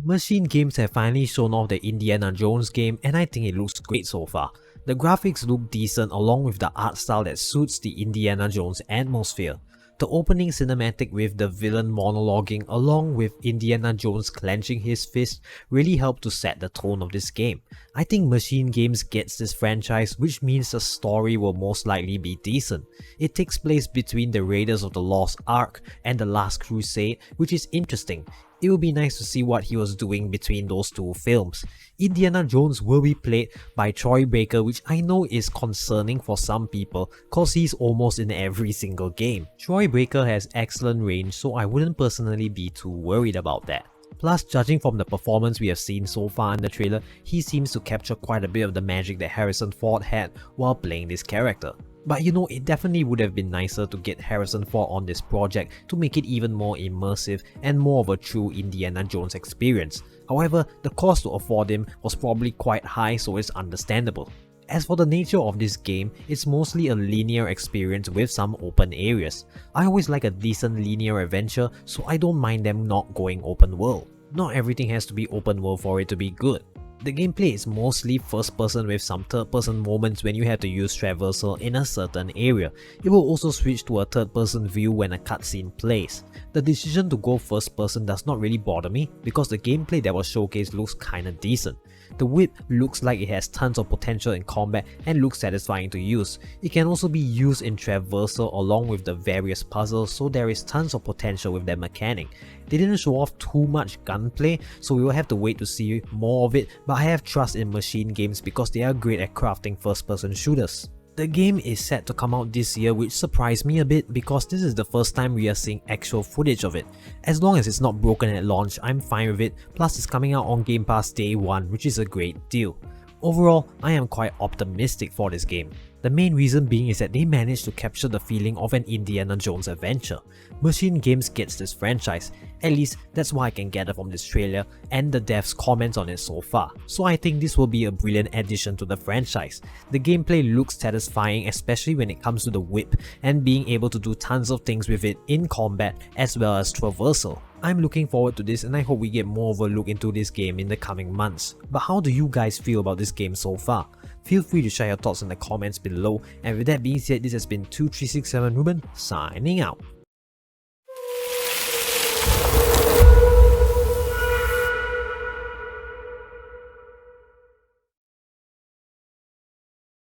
Machine Games have finally shown off the Indiana Jones game, and I think it looks great so far. The graphics look decent along with the art style that suits the Indiana Jones atmosphere. The opening cinematic with the villain monologuing along with Indiana Jones clenching his fist really helped to set the tone of this game. I think Machine Games gets this franchise, which means the story will most likely be decent. It takes place between the Raiders of the Lost Ark and the Last Crusade, which is interesting. It would be nice to see what he was doing between those two films. Indiana Jones will be played by Troy Baker, which I know is concerning for some people cause he's almost in every single game. Troy Baker has excellent range, so I wouldn't personally be too worried about that. Plus, judging from the performance we have seen so far in the trailer, he seems to capture quite a bit of the magic that Harrison Ford had while playing this character. But you know, it definitely would have been nicer to get Harrison Ford on this project to make it even more immersive and more of a true Indiana Jones experience. However, the cost to afford him was probably quite high, so it's understandable. As for the nature of this game, it's mostly a linear experience with some open areas. I always like a decent linear adventure, so I don't mind them not going open world. Not everything has to be open world for it to be good. The gameplay is mostly first person with some third person moments when you have to use traversal in a certain area. It will also switch to a third person view when a cutscene plays. The decision to go first person does not really bother me because the gameplay that was showcased looks kinda decent. The whip looks like it has tons of potential in combat and looks satisfying to use. It can also be used in traversal along with the various puzzles, so there is tons of potential with that mechanic. They didn't show off too much gunplay, so we will have to wait to see more of it, but I have trust in Machine Games because they are great at crafting first person shooters. The game is set to come out this year, which surprised me a bit because this is the first time we are seeing actual footage of it. As long as it's not broken at launch, I'm fine with it, plus it's coming out on Game Pass day 1, which is a great deal. Overall, I am quite optimistic for this game. The main reason being is that they managed to capture the feeling of an Indiana Jones adventure. Machine Games gets this franchise, at least that's what I can gather from this trailer and the devs' comments on it so far. So I think this will be a brilliant addition to the franchise. The gameplay looks satisfying, especially when it comes to the whip and being able to do tons of things with it in combat as well as traversal. I'm looking forward to this and I hope we get more of a look into this game in the coming months. But how do you guys feel about this game so far? Feel free to share your thoughts in the comments below, and with that being said, this has been 2367 Ruben signing out.